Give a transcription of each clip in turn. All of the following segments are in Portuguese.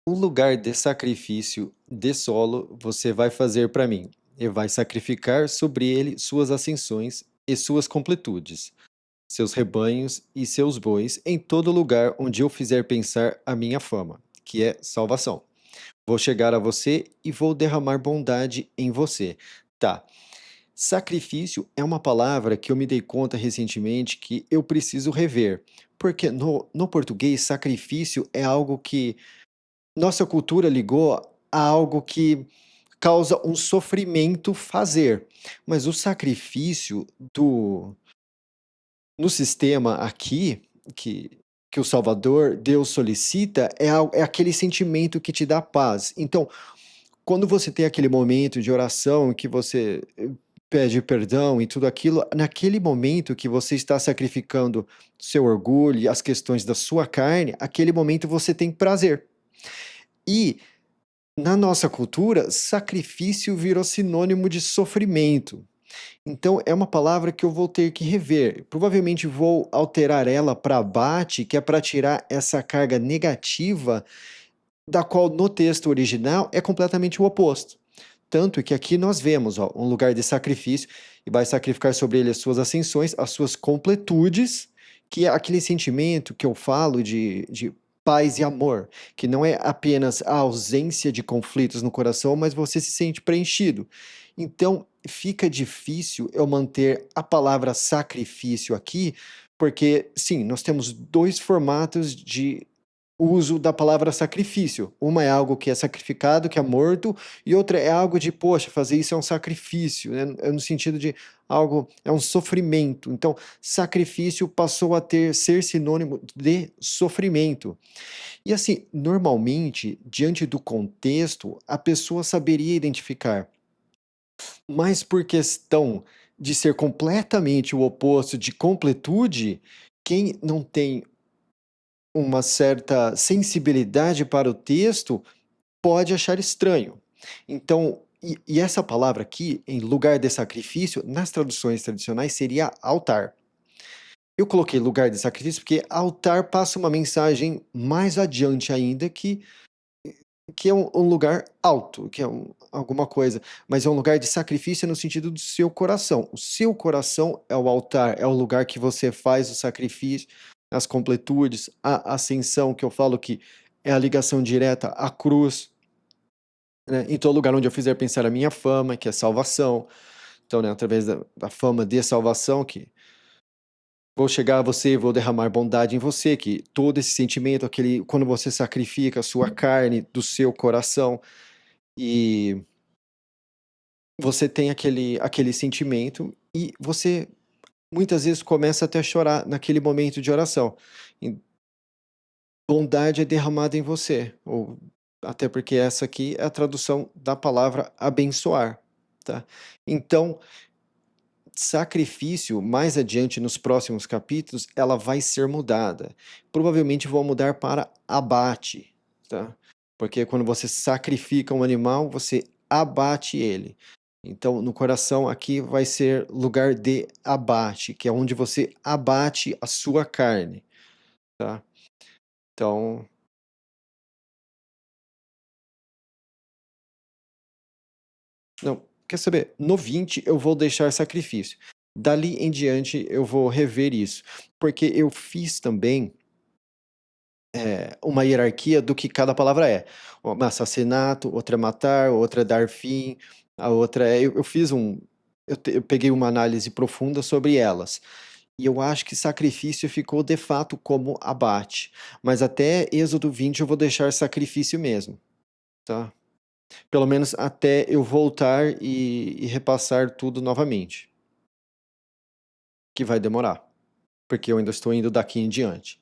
Um lugar de sacrifício de solo você vai fazer para mim, e vai sacrificar sobre ele suas ascensões e suas completudes, seus rebanhos e seus bois, em todo lugar onde eu fizer pensar a minha fama, que é salvação. Vou chegar a você e vou derramar bondade em você. Tá. Sacrifício é uma palavra que eu me dei conta recentemente que eu preciso rever, porque no português, sacrifício é algo que nossa cultura ligou a algo que causa um sofrimento fazer, mas o sacrifício do no sistema aqui, que que o Salvador, Deus solicita, é aquele sentimento que te dá paz. Então, quando você tem aquele momento de oração que você pede perdão e tudo aquilo, naquele momento que você está sacrificando seu orgulho e as questões da sua carne, aquele momento você tem prazer. E na nossa cultura, sacrifício virou sinônimo de sofrimento. Então é uma palavra que eu vou ter que rever. Provavelmente vou alterar ela para abate, que é para tirar essa carga negativa, da qual no texto original é completamente o oposto. Tanto que aqui nós vemos um lugar de sacrifício, e vai sacrificar sobre ele as suas ascensões, as suas completudes, que é aquele sentimento que eu falo de paz e amor, que não é apenas a ausência de conflitos no coração, mas você se sente preenchido. Então fica difícil eu manter a palavra sacrifício aqui, porque sim, nós temos dois formatos de uso da palavra sacrifício. Uma é algo que é sacrificado, que é morto, e outra é algo de, poxa, fazer isso é um sacrifício, né? É no sentido de algo, é um sofrimento. Então, sacrifício passou a ser sinônimo de sofrimento. E assim, normalmente, diante do contexto, a pessoa saberia identificar, mas por questão de ser completamente o oposto de completude, quem não tem uma certa sensibilidade para o texto, pode achar estranho. Então, e essa palavra aqui, em lugar de sacrifício, nas traduções tradicionais seria altar. Eu coloquei lugar de sacrifício porque altar passa uma mensagem mais adiante ainda que é um lugar alto, que é alguma coisa, mas é um lugar de sacrifício no sentido do seu coração. O seu coração é o altar, é o lugar que você faz o sacrifício, as completudes, a ascensão, que eu falo que é a ligação direta à cruz, né? Em todo lugar onde eu fizer pensar a minha fama, que é salvação. Então, né, através da fama de salvação, que vou chegar a você, vou derramar bondade em você, que todo esse sentimento, aquele, quando você sacrifica a sua carne do seu coração, e você tem aquele sentimento e você muitas vezes começa até a chorar naquele momento de oração. E bondade é derramada em você, ou até porque essa aqui é a tradução da palavra abençoar, tá? Então, sacrifício, mais adiante nos próximos capítulos, ela vai ser mudada. Provavelmente vão mudar para abate, tá? Porque quando você sacrifica um animal, você abate ele. Então, no coração aqui vai ser lugar de abate, que é onde você abate a sua carne, tá? Então, não, quer saber? No 20 eu vou deixar sacrifício. Dali em diante eu vou rever isso, porque eu fiz também uma hierarquia do que cada palavra é. Um assassinato, outra é matar, outra é dar fim, a outra é. Eu fiz eu peguei uma análise profunda sobre elas. E eu acho que sacrifício ficou de fato como abate. Mas até Êxodo 20 eu vou deixar sacrifício mesmo, tá? Pelo menos até eu voltar e repassar tudo novamente, que vai demorar, porque eu ainda estou indo daqui em diante.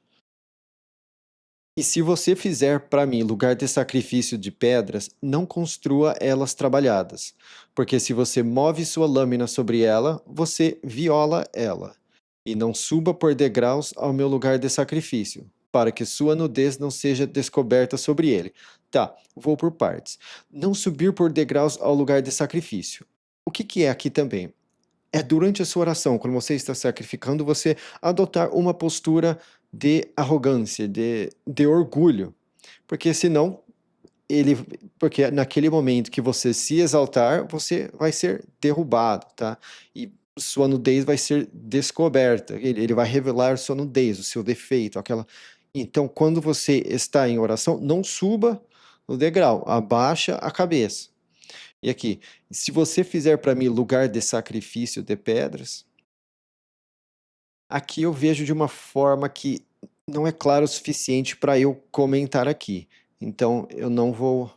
E se você fizer para mim lugar de sacrifício de pedras, não construa elas trabalhadas, porque se você move sua lâmina sobre ela, você viola ela. E não suba por degraus ao meu lugar de sacrifício, para que sua nudez não seja descoberta sobre ele. Tá, vou por partes. Não subir por degraus ao lugar de sacrifício. O que é aqui também? É durante a sua oração, quando você está sacrificando, você adotar uma postura de arrogância, de orgulho, porque senão ele, porque naquele momento que você se exaltar, você vai ser derrubado, tá? E sua nudez vai ser descoberta. Ele vai revelar sua nudez, o seu defeito, aquela. Então, quando você está em oração, não suba no degrau, abaixa a cabeça. E aqui, se você fizer para mim lugar de sacrifício de pedras, aqui eu vejo de uma forma que não é claro o suficiente para eu comentar aqui. Então, eu não vou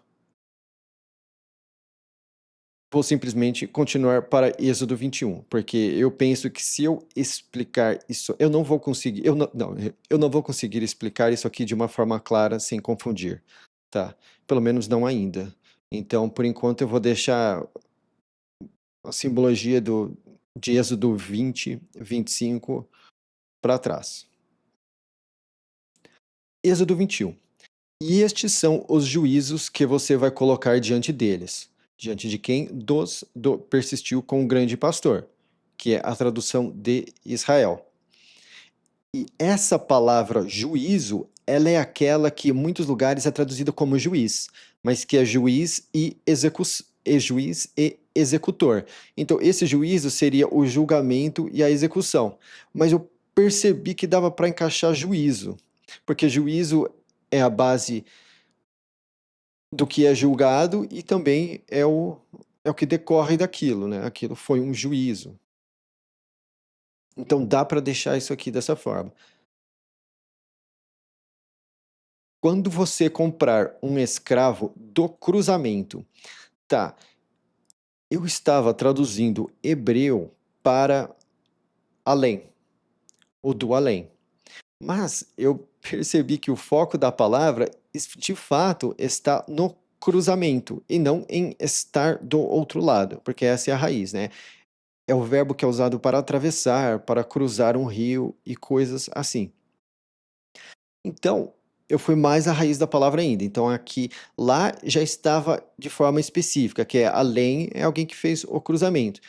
simplesmente continuar para Êxodo 21, porque eu penso que se eu explicar isso, eu não vou conseguir, eu não vou conseguir explicar isso aqui de uma forma clara sem confundir, tá? Pelo menos não ainda. Então, por enquanto, eu vou deixar a simbologia de Êxodo 20, 25 para trás. Êxodo 21. E estes são os juízos que você vai colocar diante deles. Diante de quem? Persistiu com o grande pastor, que é a tradução de Israel. E essa palavra juízo, ela é aquela que em muitos lugares é traduzida como juiz, mas que é juiz e executor. Então, esse juízo seria o julgamento e a execução. Mas eu percebi que dava para encaixar juízo, porque juízo é a base do que é julgado e também é o que decorre daquilo, né? Aquilo foi um juízo. Então dá para deixar isso aqui dessa forma. Quando você comprar um escravo do cruzamento, tá? Eu estava traduzindo hebreu para além, ou do além. Mas eu percebi que o foco da palavra, de fato, está no cruzamento e não em estar do outro lado, porque essa é a raiz, né? É o verbo que é usado para atravessar, para cruzar um rio e coisas assim. Então, eu fui mais à raiz da palavra ainda. Então, aqui, lá já estava de forma específica, que é além, é alguém que fez o cruzamento.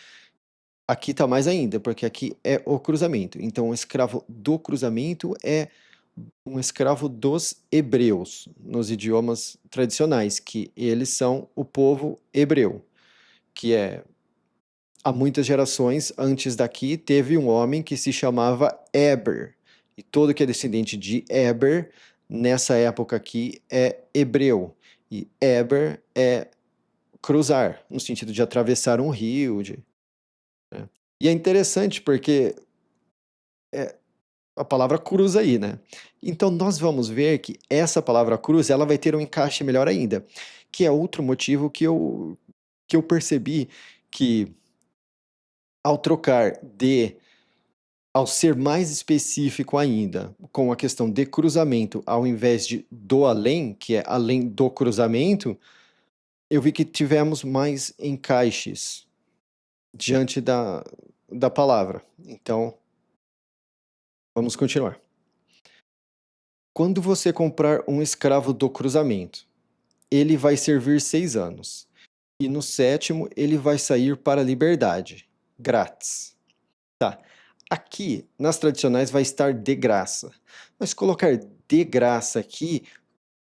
Aqui está mais ainda, porque aqui é o cruzamento. Então, o escravo do cruzamento é um escravo dos hebreus, nos idiomas tradicionais, que eles são o povo hebreu, que é há muitas gerações antes daqui, teve um homem que se chamava Eber. E todo que é descendente de Eber, nessa época aqui, é hebreu. E Eber é cruzar, no sentido de atravessar um rio. Né? E é interessante porque a palavra cruz aí, né? Então nós vamos ver que essa palavra cruz, ela vai ter um encaixe melhor ainda, que é outro motivo que eu percebi que ao trocar de ao ser mais específico ainda, com a questão de cruzamento, ao invés de do além, que é além do cruzamento, eu vi que tivemos mais encaixes diante da palavra. Então, vamos continuar. Quando você comprar um escravo do cruzamento, ele vai servir 6 anos, e no sétimo ele vai sair para a liberdade, grátis. Tá. Aqui, nas tradicionais, vai estar de graça. Mas colocar de graça aqui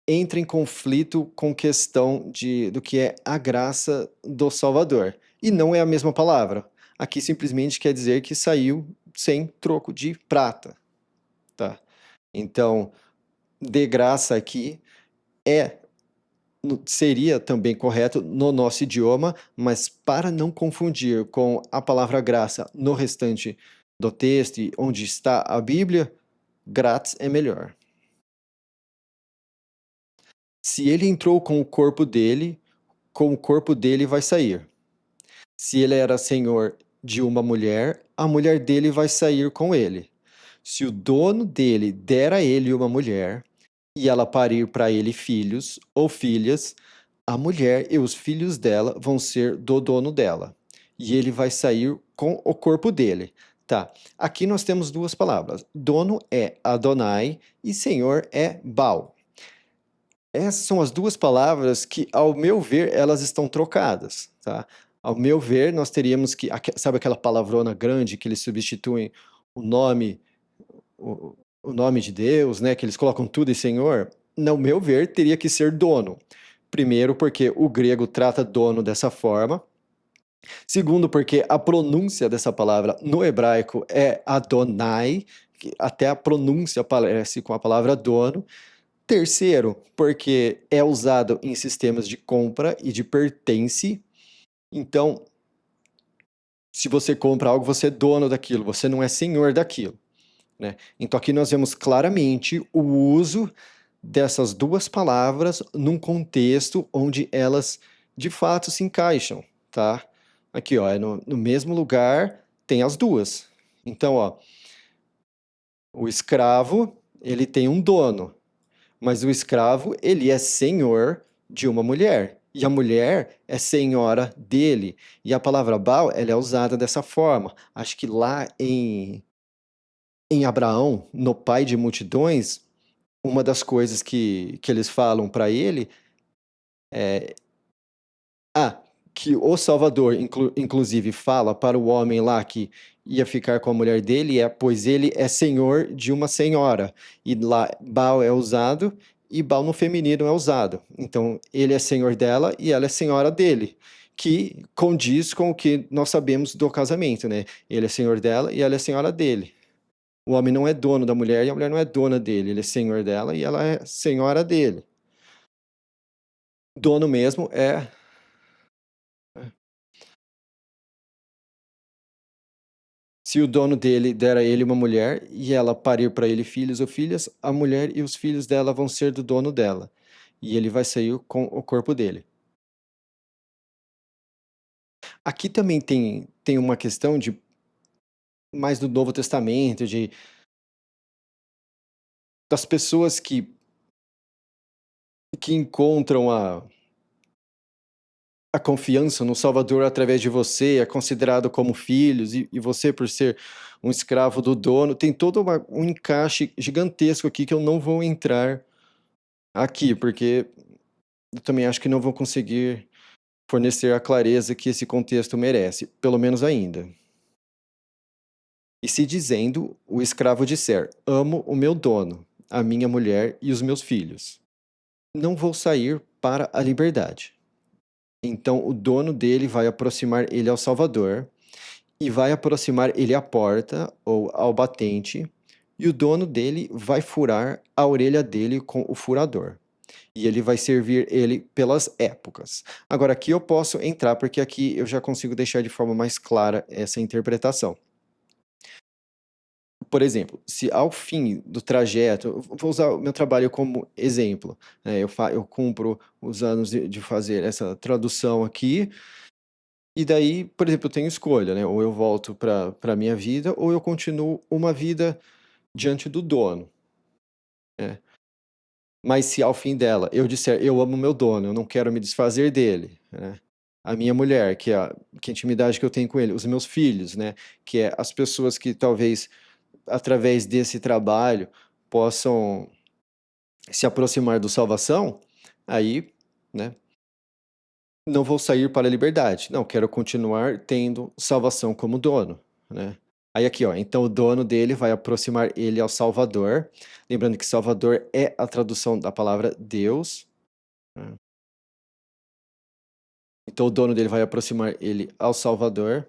entra em conflito com questão do que é a graça do Salvador. E não é a mesma palavra. Aqui simplesmente quer dizer que saiu sem troco de prata. Tá? Então, de graça aqui seria também correto no nosso idioma, mas para não confundir com a palavra graça no restante do texto e onde está a Bíblia, grátis é melhor. Se ele entrou com o corpo dele vai sair. Se ele era senhor de uma mulher, a mulher dele vai sair com ele. Se o dono dele der a ele uma mulher, e ela parir para ele filhos ou filhas, a mulher e os filhos dela vão ser do dono dela. E ele vai sair com o corpo dele. Tá. Aqui nós temos duas palavras. Dono é Adonai e Senhor é Baal. Essas são as duas palavras que, ao meu ver, elas estão trocadas, tá? Ao meu ver, nós teríamos que, sabe aquela palavrona grande que eles substituem o nome, o nome de Deus, né? Que eles colocam tudo em Senhor? No meu ver, teria que ser dono. Primeiro, porque o grego trata dono dessa forma. Segundo, porque a pronúncia dessa palavra no hebraico é Adonai, que até a pronúncia parece com a palavra dono. Terceiro, porque é usado em sistemas de compra e de pertence. Então, se você compra algo, você é dono daquilo, você não é senhor daquilo, né? Então, aqui nós vemos claramente o uso dessas duas palavras num contexto onde elas de fato se encaixam, tá? Aqui, ó, no mesmo lugar tem as duas. Então, ó, o escravo, ele tem um dono, mas o escravo, ele é senhor de uma mulher. E a mulher é senhora dele. E a palavra Baal, ela é usada dessa forma. Acho que lá em Abraão, no pai de multidões, uma das coisas que eles falam para ele ah, que o Salvador, inclusive, fala para o homem lá que ia ficar com a mulher dele, pois ele é senhor de uma senhora. E lá, Baal é usado e Baal no feminino é usado. Então, ele é senhor dela e ela é senhora dele, que condiz com o que nós sabemos do casamento, né? Ele é senhor dela e ela é senhora dele. O homem não é dono da mulher e a mulher não é dona dele. Ele é senhor dela e ela é senhora dele. Dono mesmo é. Se o dono dele der a ele uma mulher e ela parir para ele filhos ou filhas, a mulher e os filhos dela vão ser do dono dela, e ele vai sair com o corpo dele. Aqui também tem uma questão de mais do Novo Testamento, de das pessoas que encontram a confiança no Salvador através de você, é considerado como filhos, e você, por ser um escravo do dono, tem todo um encaixe gigantesco aqui que eu não vou entrar aqui, porque eu também acho que não vão conseguir fornecer a clareza que esse contexto merece, pelo menos ainda. E se dizendo, o escravo disser: Amo o meu dono, a minha mulher e os meus filhos, não vou sair para a liberdade. Então o dono dele vai aproximar ele ao Salvador e vai aproximar ele à porta ou ao batente, e o dono dele vai furar a orelha dele com o furador. E ele vai servir ele pelas épocas. Agora, aqui eu posso entrar, porque aqui eu já consigo deixar de forma mais clara essa interpretação. Por exemplo, se ao fim do trajeto, eu vou usar o meu trabalho como exemplo, né, eu cumpro os anos de fazer essa tradução aqui, e daí, por exemplo, eu tenho escolha, né? Ou eu volto para a minha vida, ou eu continuo uma vida diante do dono, né? Mas se ao fim dela eu disser: "Eu amo meu dono, eu não quero me desfazer dele", né. A minha mulher, que é a intimidade que eu tenho com ele, os meus filhos, né, que é as pessoas que talvez através desse trabalho possam se aproximar do salvação, aí, né, não vou sair para a liberdade. Não, quero continuar tendo salvação como dono, né. Aí aqui, ó, então o dono dele vai aproximar ele ao Salvador, lembrando que Salvador é a tradução da palavra Deus, né. Então o dono dele vai aproximar ele ao Salvador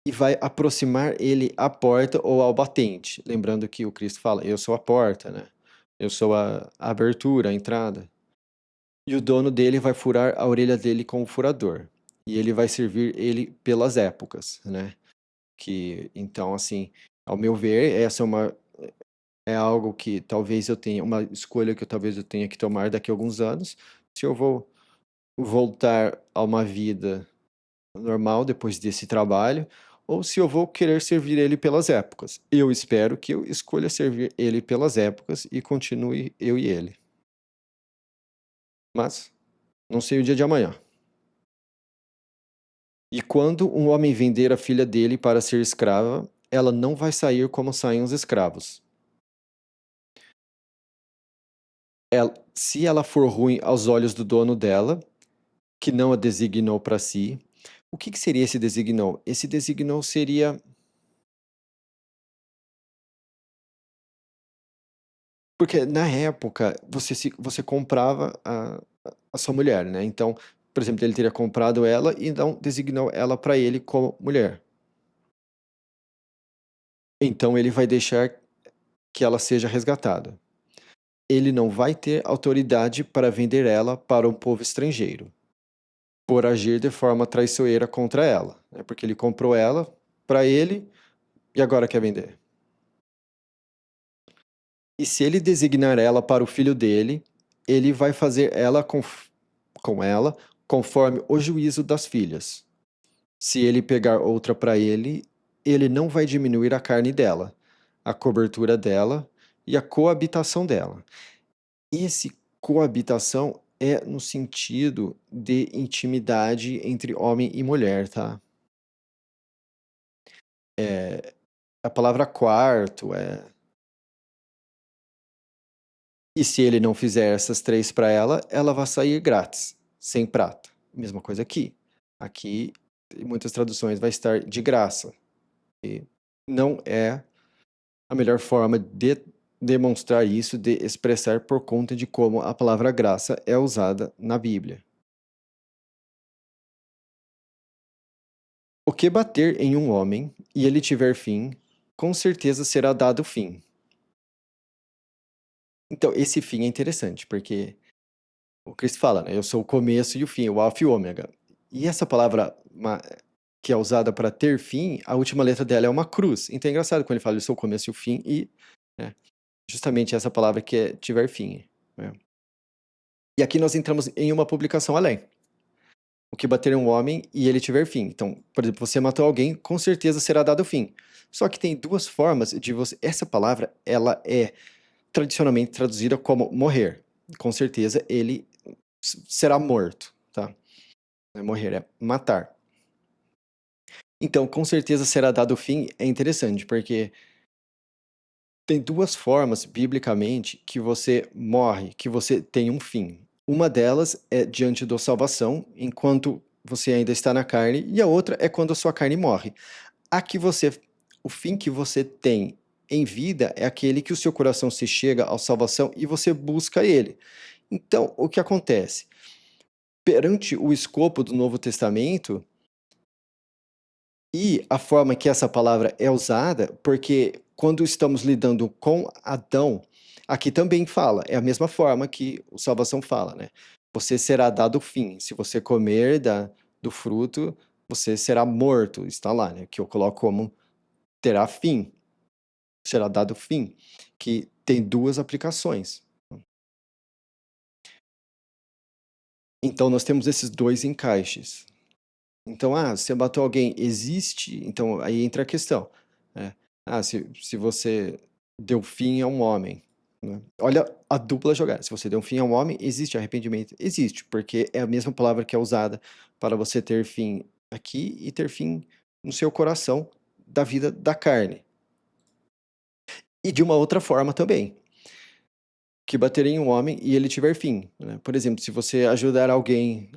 e vai aproximar ele à porta ou ao batente. Lembrando que o Cristo fala: Eu sou a porta, né? Eu sou a abertura, a entrada. E o dono dele vai furar a orelha dele com o furador. E ele vai servir ele pelas épocas, né? Que então, assim, ao meu ver, essa é algo que talvez eu tenha, uma escolha que talvez eu tenha que tomar daqui a alguns anos. Se eu vou voltar a uma vida normal depois desse trabalho, ou se eu vou querer servir ele pelas épocas. Eu espero que eu escolha servir ele pelas épocas e continue eu e ele. Mas não sei o dia de amanhã. E quando um homem vender a filha dele para ser escrava, ela não vai sair como saem os escravos. Se ela for ruim aos olhos do dono dela, que não a designou para si, o que seria esse designou? Esse designou seria. Porque na época você comprava a sua mulher, né? Então, por exemplo, ele teria comprado ela e não designou ela para ele como mulher. Então ele vai deixar que ela seja resgatada. Ele não vai ter autoridade para vender ela para um povo estrangeiro, por agir de forma traiçoeira contra ela, né? Porque ele comprou ela para ele e agora quer vender. E se ele designar ela para o filho dele, ele vai fazer ela com ela conforme o juízo das filhas. Se ele pegar outra para ele, ele não vai diminuir a carne dela, a cobertura dela e a coabitação dela. Esse coabitação é no sentido de intimidade entre homem e mulher, tá? A palavra quarto é. E se ele não fizer essas três para ela, ela vai sair grátis, sem prata. Mesma coisa aqui. Aqui, em muitas traduções, vai estar de graça. E não é a melhor forma de demonstrar isso, de expressar por conta de como a palavra graça é usada na Bíblia. O que bater em um homem e ele tiver fim, com certeza será dado fim. Então, esse fim é interessante, porque o Cristo fala, né? Eu sou o começo e o fim, o alfa e o ômega. E essa palavra que é usada para ter fim, a última letra dela é uma cruz. Então é engraçado quando ele fala eu sou o começo e o fim, e né, justamente essa palavra que é tiver fim. Né? E aqui nós entramos em uma publicação além. O que bater em um homem e ele tiver fim. Então, por exemplo, você matou alguém, com certeza será dado fim. Só que tem duas formas de você. Essa palavra, ela é tradicionalmente traduzida como morrer. Com certeza ele será morto, tá? Não é morrer, é matar. Então, com certeza será dado fim é interessante, porque tem duas formas, biblicamente, que você morre, que você tem um fim. Uma delas é diante da salvação, enquanto você ainda está na carne, e a outra é quando a sua carne morre. A que você, o fim que você tem em vida é aquele que o seu coração se chega à salvação e você busca ele. Então, o que acontece? Perante o escopo do Novo Testamento, e a forma que essa palavra é usada, porque quando estamos lidando com Adão, aqui também fala, é a mesma forma que o salvação fala, né? Você será dado fim. Se você comer do fruto, você será morto. Está lá, né? Que eu coloco como terá fim, será dado fim, que tem duas aplicações. Então nós temos esses dois encaixes. Então, você matou alguém, existe. Então, aí entra a questão, né? Se você deu fim a um homem, né? Olha a dupla jogada. Se você deu fim a um homem, existe arrependimento? Existe, porque é a mesma palavra que é usada para você ter fim aqui e ter fim no seu coração da vida da carne. E de uma outra forma também, que bater em um homem e ele tiver fim, né? Por exemplo, se você ajudar alguém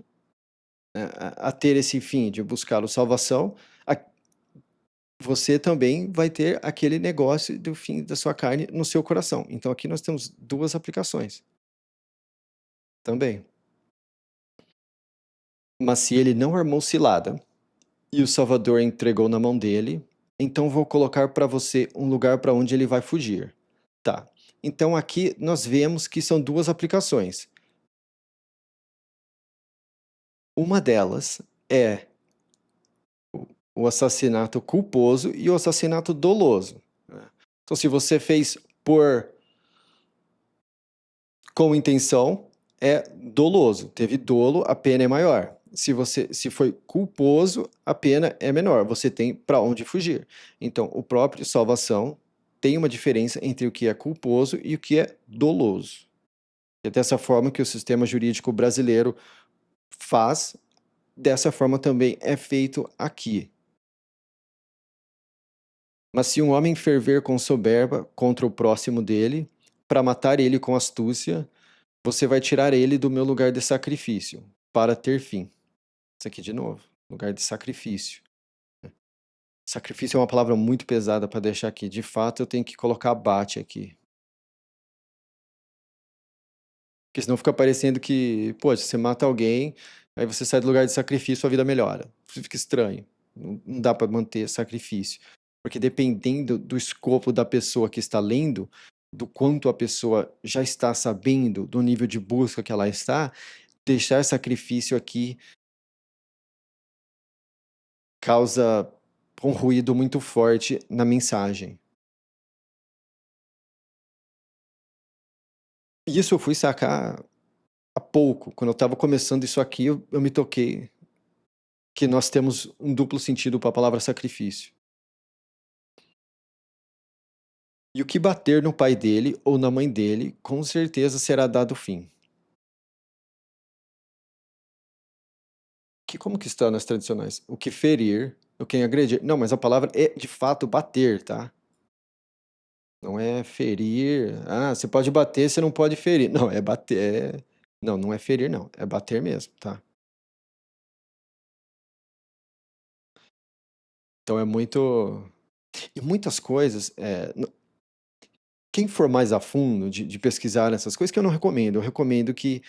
a ter esse fim de buscar a salvação, a você também vai ter aquele negócio do fim da sua carne no seu coração. Então aqui nós temos duas aplicações também. Mas se ele não armou cilada e o Salvador entregou na mão dele, então vou colocar para você um lugar para onde ele vai fugir. Tá. Então aqui nós vemos que são duas aplicações. Uma delas é o assassinato culposo e o assassinato doloso, né? Então se você fez por com intenção, é doloso. Teve dolo, a pena é maior. Se foi culposo, a pena é menor. Você tem para onde fugir. Então, o próprio salvação tem uma diferença entre o que é culposo e o que é doloso. É dessa forma que o sistema jurídico brasileiro faz, dessa forma também é feito aqui. Mas se um homem ferver com soberba contra o próximo dele, para matar ele com astúcia, você vai tirar ele do meu lugar de sacrifício, para ter fim. Isso aqui de novo, lugar de sacrifício. Sacrifício é uma palavra muito pesada para deixar aqui. De fato, eu tenho que colocar abate aqui. Porque senão fica parecendo que, pô, se você mata alguém, aí você sai do lugar de sacrifício, a vida melhora. Isso fica estranho. Não dá para manter sacrifício. Porque dependendo do escopo da pessoa que está lendo, do quanto a pessoa já está sabendo, do nível de busca que ela está, deixar sacrifício aqui causa um ruído muito forte na mensagem. E isso eu fui sacar há pouco. Quando eu estava começando isso aqui, eu me toquei que nós temos um duplo sentido para a palavra sacrifício. E o que bater no pai dele ou na mãe dele, com certeza será dado fim. Que como que está nas tradicionais? O que ferir, o quem agredir. Não, mas a palavra é de fato bater, tá? Não é ferir. Ah, você pode bater, você não pode ferir. Não, é bater. Não, não é ferir, não. É bater mesmo, tá? Então é muito. E muitas coisas. Quem for mais a fundo de pesquisar essas coisas, que eu não recomendo, eu recomendo que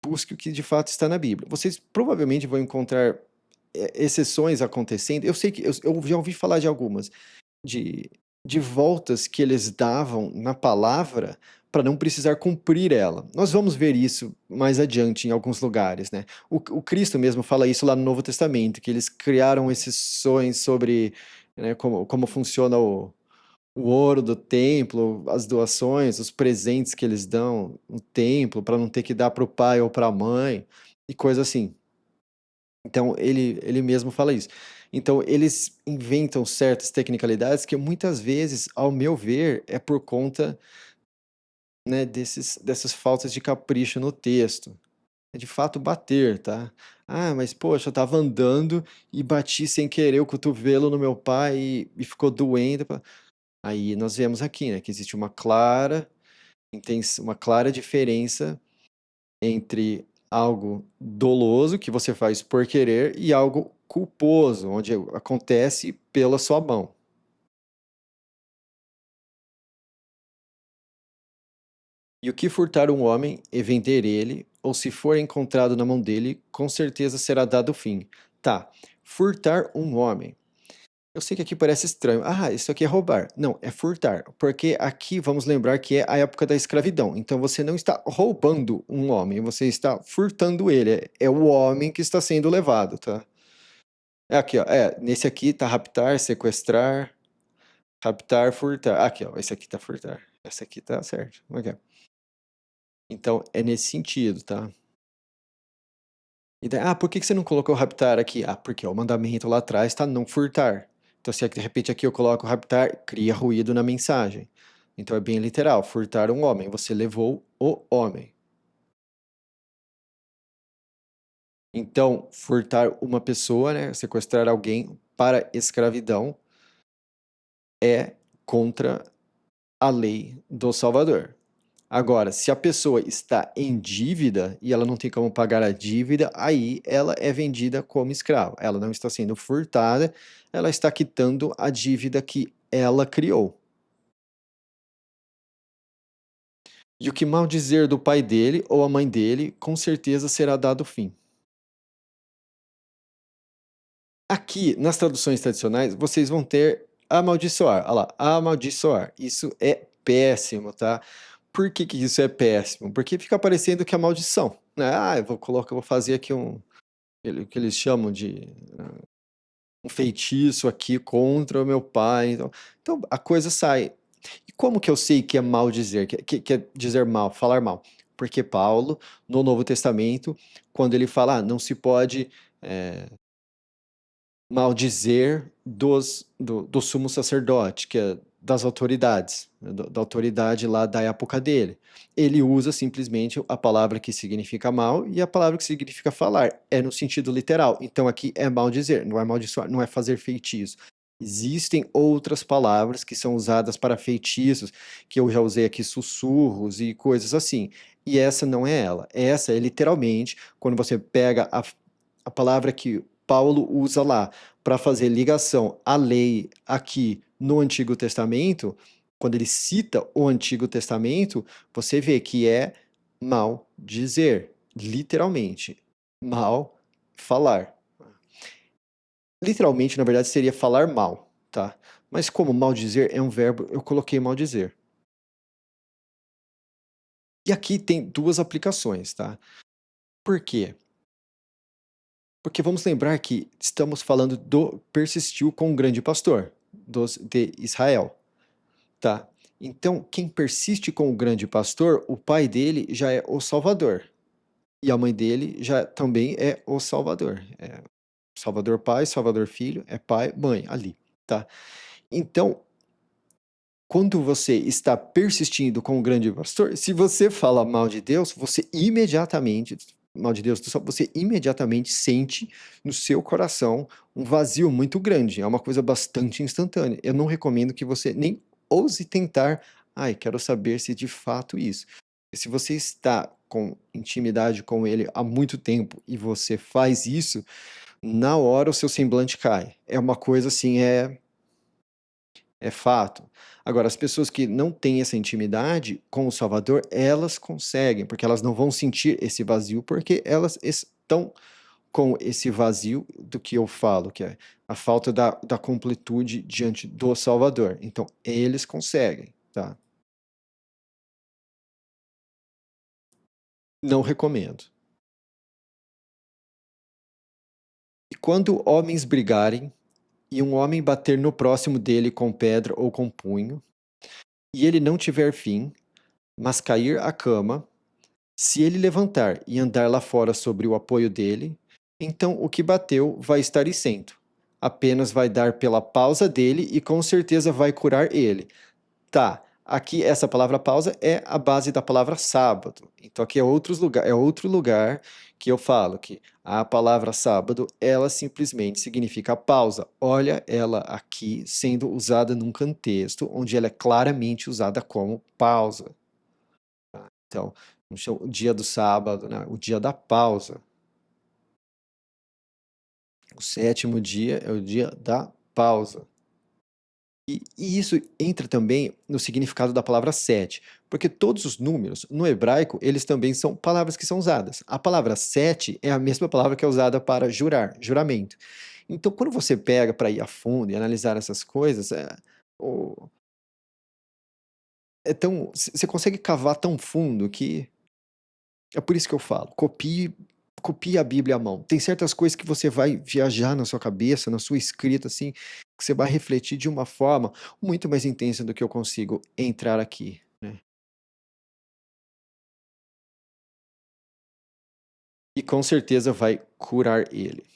busque o que de fato está na Bíblia. Vocês provavelmente vão encontrar exceções acontecendo. Eu sei que eu já ouvi falar de algumas, de, de voltas que eles davam na palavra para não precisar cumprir ela. Nós vamos ver isso mais adiante em alguns lugares, né? O Cristo mesmo fala isso lá no Novo Testamento, que eles criaram exceções sobre, né, como funciona o ouro do templo, as doações, os presentes que eles dão no templo, para não ter que dar para o pai ou para a mãe, e coisa assim. Então, ele mesmo fala isso. Então, eles inventam certas tecnicalidades que muitas vezes, ao meu ver, é por conta, né, dessas faltas de capricho no texto. É de fato bater, tá? Ah, mas poxa, eu estava andando e bati sem querer o cotovelo no meu pai e ficou doendo. Aí nós vemos aqui, né, que existe uma clara diferença entre algo doloso que você faz por querer e algo culposo, onde acontece pela sua mão. E o que furtar um homem e vender ele, ou se for encontrado na mão dele, com certeza será dado fim. Tá, furtar um homem. Eu sei que aqui parece estranho. Ah, isso aqui é roubar. Não, é furtar. Porque aqui vamos lembrar que é a época da escravidão. Então você não está roubando um homem, você está furtando ele. É o homem que está sendo levado, tá? É aqui, ó. Nesse aqui tá raptar, sequestrar, raptar, furtar. Aqui, ó. Esse aqui tá furtar. Esse aqui tá certo. Ok. Então é nesse sentido, tá? E daí, por que que você não colocou raptar aqui? Ah, porque o mandamento lá atrás está não furtar. Então, se de repente aqui eu coloco raptar, cria ruído na mensagem. Então é bem literal, furtar um homem, você levou o homem. Então, furtar uma pessoa, né, sequestrar alguém para escravidão é contra a lei do Salvador. Agora, se a pessoa está em dívida e ela não tem como pagar a dívida, aí ela é vendida como escrava. Ela não está sendo furtada, ela está quitando a dívida que ela criou. E o que mal dizer do pai dele ou a mãe dele, com certeza será dado fim. Aqui, nas traduções tradicionais, vocês vão ter amaldiçoar. Olha lá, amaldiçoar. Isso é péssimo, tá? Por que que isso é péssimo? Porque fica parecendo que é maldição, né? Ah, eu vou fazer aqui o que eles chamam de um feitiço aqui contra o meu pai. Então a coisa sai. E como que eu sei que é mal dizer, que é dizer mal, falar mal? Porque Paulo, no Novo Testamento, quando ele fala, não se pode maldizer do sumo sacerdote, que é das autoridades, né, da autoridade lá da época dele. Ele usa simplesmente a palavra que significa mal e a palavra que significa falar. É no sentido literal. Então aqui é maldizer, não é amaldiçoar, não é fazer feitiço. Existem outras palavras que são usadas para feitiços, que eu já usei aqui, sussurros e coisas assim. E essa não é ela. Essa é literalmente quando você pega a palavra que Paulo usa lá para fazer ligação à lei aqui no Antigo Testamento, quando ele cita o Antigo Testamento, você vê que é mal dizer, literalmente, mal falar. Literalmente, na verdade, seria falar mal, tá? Mas como mal dizer é um verbo, eu coloquei mal dizer. E aqui tem duas aplicações, tá? Por quê? Porque vamos lembrar que estamos falando do persistiu com o grande pastor, de Israel, tá? Então, quem persiste com o grande pastor, o pai dele já é o Salvador. E a mãe dele já também é o Salvador. É Salvador Pai, Salvador Filho, é pai, mãe, ali, tá? Então, quando você está persistindo com o grande pastor, se você fala mal de Deus, você imediatamente, mal de Deus, você imediatamente sente no seu coração um vazio muito grande. É uma coisa bastante instantânea. Eu não recomendo que você nem ouse tentar, ai, quero saber se de fato isso. Se você está com intimidade com ele há muito tempo e você faz isso, na hora o seu semblante cai. É uma coisa assim, é fato. Agora, as pessoas que não têm essa intimidade com o Salvador, elas conseguem, porque elas não vão sentir esse vazio, porque elas estão com esse vazio do que eu falo, que é a falta da completude diante do Salvador. Então, eles conseguem, tá? Não recomendo. E quando homens brigarem, e um homem bater no próximo dele com pedra ou com punho, e ele não tiver fim, mas cair à cama, se ele levantar e andar lá fora sobre o apoio dele, então o que bateu vai estar isento. Apenas vai dar pela pausa dele e com certeza vai curar ele. Tá, aqui essa palavra pausa é a base da palavra sábado. Então aqui é outro lugar que eu falo que a palavra sábado, ela simplesmente significa pausa. Olha ela aqui sendo usada num contexto onde ela é claramente usada como pausa. Então, o dia do sábado, né? O dia da pausa. O sétimo dia é o dia da pausa. E isso entra também no significado da palavra sete, porque todos os números, no hebraico, eles também são palavras que são usadas. A palavra sete é a mesma palavra que é usada para jurar, juramento. Então, quando você pega para ir a fundo e analisar essas coisas, o- você consegue cavar tão fundo que é por isso que eu falo, copie a Bíblia à mão. Tem certas coisas que você vai viajar na sua cabeça, na sua escrita, assim, que você vai refletir de uma forma muito mais intensa do que eu consigo entrar aqui, né? E com certeza vai curar ele.